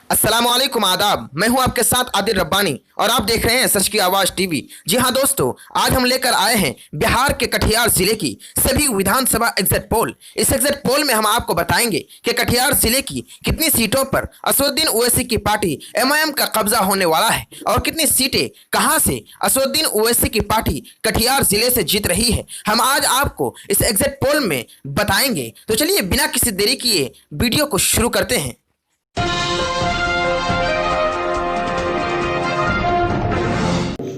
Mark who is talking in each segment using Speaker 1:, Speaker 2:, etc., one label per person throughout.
Speaker 1: अस्सलामुअलैकुम आदाब। मैं हूं आपके साथ आदिल रब्बानी और आप देख रहे हैं सच की आवाज टीवी। जी हां दोस्तों, आज हम लेकर आए हैं बिहार के कटिहार जिले की सभी विधानसभा एग्जिट पोल। इस एग्जिट पोल में हम आपको बताएंगे कि कटिहार जिले की कितनी सीटों पर असदुद्दीन ओवैसी की पार्टी एमआईएम का कब्जा होने वाला है और कितनी सीटें कहां से असदुद्दीन ओवैसी की पार्टी कटिहार जिले से जीत रही है, हम आज आपको इस एग्जिट पोल में बताएंगे। तो चलिए बिना किसी देरी किए वीडियो को शुरू करते हैं।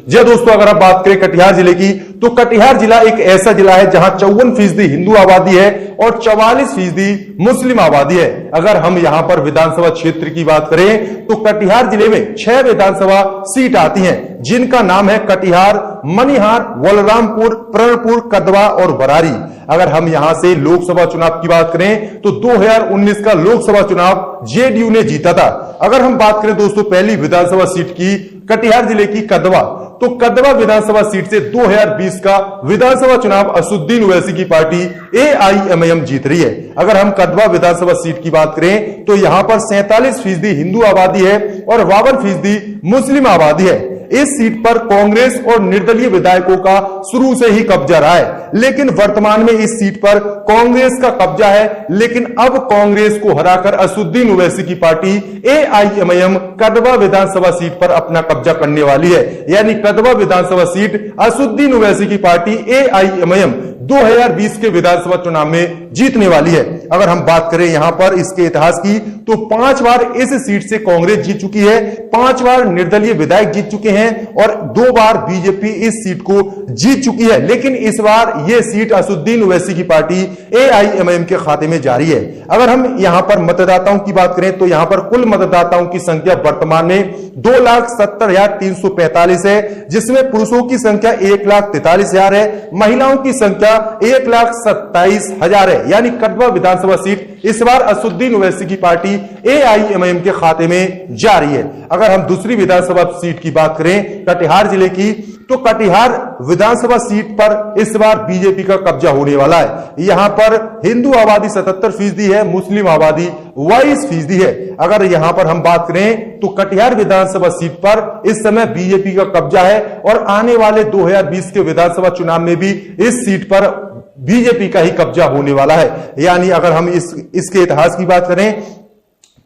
Speaker 2: जी दोस्तों, अगर आप बात करें कटिहार जिले की तो कटिहार जिला एक ऐसा जिला है जहां 54% हिंदू आबादी है और 44% मुस्लिम आबादी है। अगर हम यहां पर विधानसभा क्षेत्र की बात करें तो कटिहार जिले में 6 विधानसभा सीट आती हैं, जिनका नाम है कटिहार, मनिहार, बलरामपुर, प्रणपुर, कदवा और बरारी। अगर हम यहां से लोकसभा चुनाव की बात करें तो 2019 का लोकसभा चुनाव जेडीयू ने जीता था। अगर हम बात करें दोस्तों पहली विधानसभा सीट की कटिहार जिले की कदवा, तो कदवा विधानसभा सीट से 2020 का विधानसभा चुनाव असदुद्दीन ओवैसी की पार्टी एआईएमआईएम जीत रही है। अगर हम कदवा विधानसभा सीट की बात करें तो यहां पर 47% हिंदू आबादी है और 52% मुस्लिम आबादी है। इस सीट पर कांग्रेस और निर्दलीय विधायकों का शुरू से ही कब्जा रहा है, लेकिन वर्तमान में इस सीट पर कांग्रेस का कब्जा है। लेकिन अब कांग्रेस को हराकर असदुद्दीन ओवैसी की पार्टी एआईएमआईएम कदवा विधानसभा सीट पर अपना कब्जा करने वाली है। यानी कदवा विधानसभा सीट असदुद्दीन ओवैसी की पार्टी एआईएमआईएम 2020 के विधानसभा चुनाव में जीतने वाली है। अगर हम बात करें यहां पर इसके इतिहास की तो 5 बार इस सीट से कांग्रेस जीत चुकी है, 5 बार निर्दलीय विधायक जीत चुके हैं और 2 बार बीजेपी इस सीट को जीत चुकी है। लेकिन इस बार यह सीट असदुद्दीन ओवैसी की पार्टी एआईएमआईएम के खाते में जारी है। अगर हम यहां पर मतदाताओं की बात करें तो यहां पर कुल मतदाताओं की संख्या वर्तमान में 2,70,345 है, जिसमें पुरुषों की संख्या 1,43,000 है, महिलाओं की संख्या 1,27,000 है। यानी कदवा विधानसभा सीट इस बार असदुद्दीन ओवैसी की पार्टी एआईएमआईएम के खाते में जा रही है। अगर हम दूसरी विधानसभा सीट की बात करें कटिहार जिले की तो कटिहार विधानसभा सीट पर इस बार बीजेपी का कब्जा होने वाला है। यहां पर हिंदू आबादी 77% है, मुस्लिम आबादी 22% है। अगर यहां पर हम बात करें तो कटिहार विधानसभा सीट पर इस समय बीजेपी का कब्जा है और आने वाले 2020 के विधानसभा चुनाव में भी इस सीट पर बीजेपी का ही कब्जा होने वाला है। यानी अगर हम इसके इतिहास की बात करें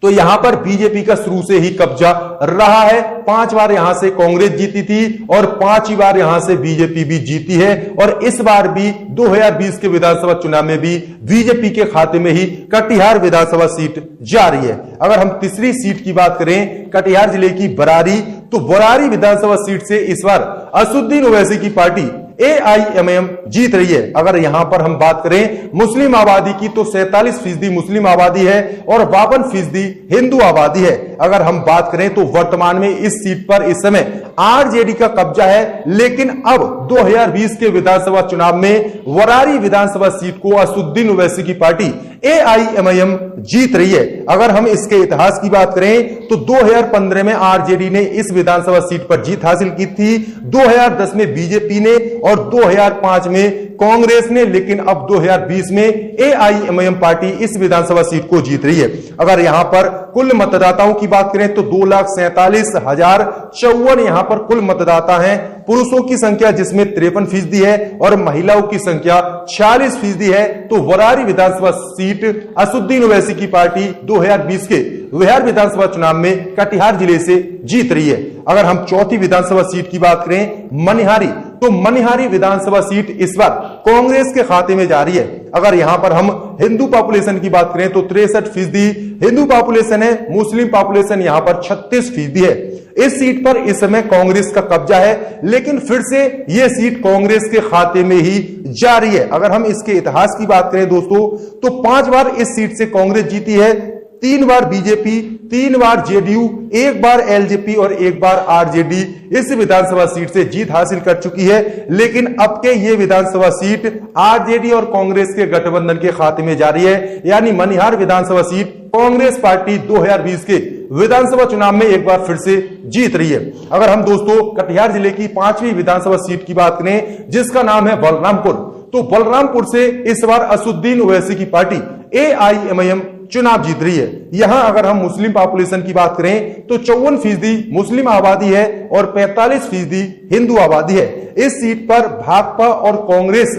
Speaker 2: तो यहां पर बीजेपी का शुरू से ही कब्जा रहा है। 5 बार यहां से कांग्रेस जीती थी और 5 ही बार यहां से बीजेपी भी जीती है और इस बार भी 2020 के विधानसभा चुनाव में भी बीजेपी के खाते में ही कटिहार विधानसभा सीट जा रही है। अगर हम तीसरी सीट की बात करें कटिहार जिले की बरारी, तो बरारी विधानसभा सीट से इस बार असदुद्दीन ओवैसी की पार्टी एआईएमआईएम जीत रही है। अगर यहां पर हम बात करें मुस्लिम आबादी की तो 47% मुस्लिम आबादी है और 52% हिंदू आबादी है। अगर हम बात करें तो वर्तमान में इस सीट पर इस समय आरजेडी का कब्जा है, लेकिन अब 2020 के विधानसभा चुनाव में बरारी विधानसभा सीट को असदुद्दीन ओवैसी की पार्टी एआईएमआईएम जीत रही है। अगर हम इसके इतिहास की बात करें तो 2015 में आरजेडी ने इस विधानसभा सीट पर जीत हासिल की थी, 2010 में बीजेपी ने और 2005 में कांग्रेस ने, लेकिन अब 2020 में एआईएमआईएम पार्टी इस विधानसभा सीट को जीत रही है। अगर यहां पर कुल मतदाताओं की बात करें तो 2,47,054 यहां पर कुल मतदाता हैं। पुरुषों की संख्या जिसमें 53% है और महिलाओं की संख्या 46% है। तो बरारी विधानसभा सीट असदुद्दीन ओवैसी की पार्टी 2020 के बिहार विधानसभा चुनाव में कटिहार जिले से जीत रही है। अगर हम चौथी विधानसभा सीट की बात करें मनिहारी, तो मनिहारी विधानसभा सीट इस बार कांग्रेस के खाते में जा रही है। अगर यहां पर हम हिंदू पॉपुलेशन की बात करें तो 63% हिंदू पॉपुलेशन है, मुस्लिम पॉपुलेशन यहां पर 36% है। इस सीट पर इस समय कांग्रेस का कब्जा है, लेकिन फिर से यह सीट कांग्रेस के खाते में ही जा रही है। अगर हम इसके इतिहास की बात करें दोस्तों तो 5 बार इस सीट से कांग्रेस जीती है, 3 बार बीजेपी, 3 बार जेडीयू, 1 बार एलजेपी और 1 बार आरजेडी इस विधानसभा सीट से जीत हासिल कर चुकी है। लेकिन अब के ये विधानसभा सीट आरजेडी और कांग्रेस के गठबंधन के खाते में जा रही है। यानी मनिहार विधानसभा सीट कांग्रेस पार्टी 2020 के विधानसभा चुनाव में एक बार फिर से जीत रही है। अगर हम दोस्तों कटिहार जिले की 5वीं विधानसभा सीट की बात करें जिसका नाम है बलरामपुर, तो बलरामपुर से इस बार असदुद्दीन ओवैसी की पार्टी एआईएमआईएम चुनाव जीत रही है। यहां अगर हम मुस्लिम पॉपुलेशन की बात करें तो 54% मुस्लिम आबादी है और 45% हिंदू आबादी है। इस सीट पर भाकपा और कांग्रेस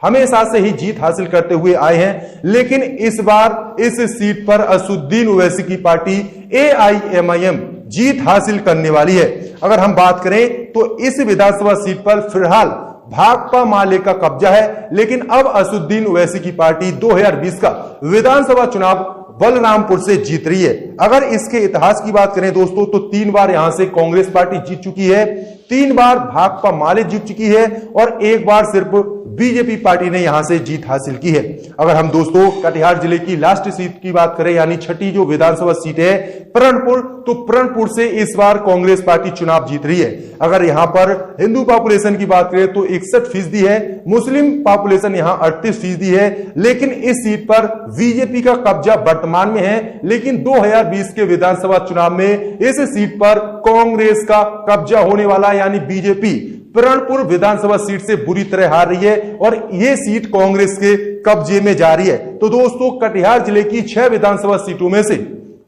Speaker 2: हमेशा से ही जीत हासिल करते हुए आए हैं, लेकिन इस बार इस सीट पर असदुद्दीन ओवैसी की पार्टी AIMIM जीत हासिल करने वाली है। अगर हम बात करें तो इस विधानसभा सीट पर फिलहाल भाकपा माले का कब्जा है, लेकिन अब असदुद्दीन ओवैसी की पार्टी 2020 का विधानसभा चुनाव बलरामपुर से जीत रही है। अगर इसके इतिहास की बात करें दोस्तों तो 3 बार यहां से कांग्रेस पार्टी जीत चुकी है, 3 बार भाकपा माले जीत चुकी है और 1 बार सिर्फ बीजेपी पार्टी ने यहां से जीत हासिल की है। अगर हम दोस्तों कटिहार जिले की लास्ट सीट की बात करें, यानी छठी जो विधानसभा सीट है प्रणपुर, तो प्रणपुर से इस बार कांग्रेस पार्टी चुनाव जीत रही है। अगर यहां पर हिंदू पॉपुलेशन की बात करें तो 61% है, मुस्लिम पॉपुलेशन यहां 38% है, लेकिन इस सीट पर बीजेपी का कब्जा वर्तमान में है। लेकिन 2020 के विधानसभा चुनाव में इस सीट पर कांग्रेस का कब्जा होने वाला, यानी बीजेपी प्रणपुर विधानसभा सीट से बुरी तरह हार रही है और यह सीट कांग्रेस के कब्जे में जा रही है। तो दोस्तों कटिहार जिले की 6 विधानसभा सीटों में से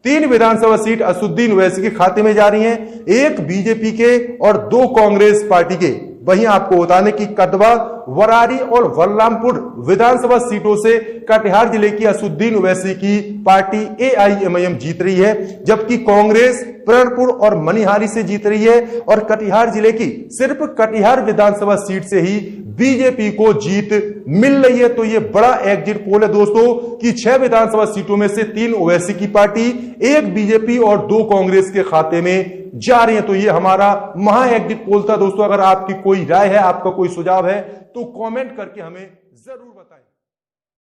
Speaker 2: 3 विधानसभा सीट असदुद्दीन ओवैसी के खाते में जा रही हैं, 1 बीजेपी के और 2 कांग्रेस पार्टी के। वहीं आपको बता दें कि कदवा, वरारी और बलरामपुर विधानसभा सीटों से कटिहार जिले की असदुद्दीन ओवैसी की पार्टी AIMIM जीत रही है, जबकि कांग्रेस प्रणपुर और मनिहारी से जीत रही है और कटिहार जिले की सिर्फ कटिहार विधानसभा सीट से ही बीजेपी को जीत मिल रही है। तो यह बड़ा एग्जिट पोल है दोस्तों कि 6 विधानसभा सीटों में से 3 ओवैसी की पार्टी, 1 बीजेपी और 2 कांग्रेस के खाते में जा रही है। तो ये हमारा महा एग्जिट पोल था दोस्तों। अगर आपकी कोई राय है, आपका कोई सुझाव है तो कमेंट करके हमें जरूर बताएं।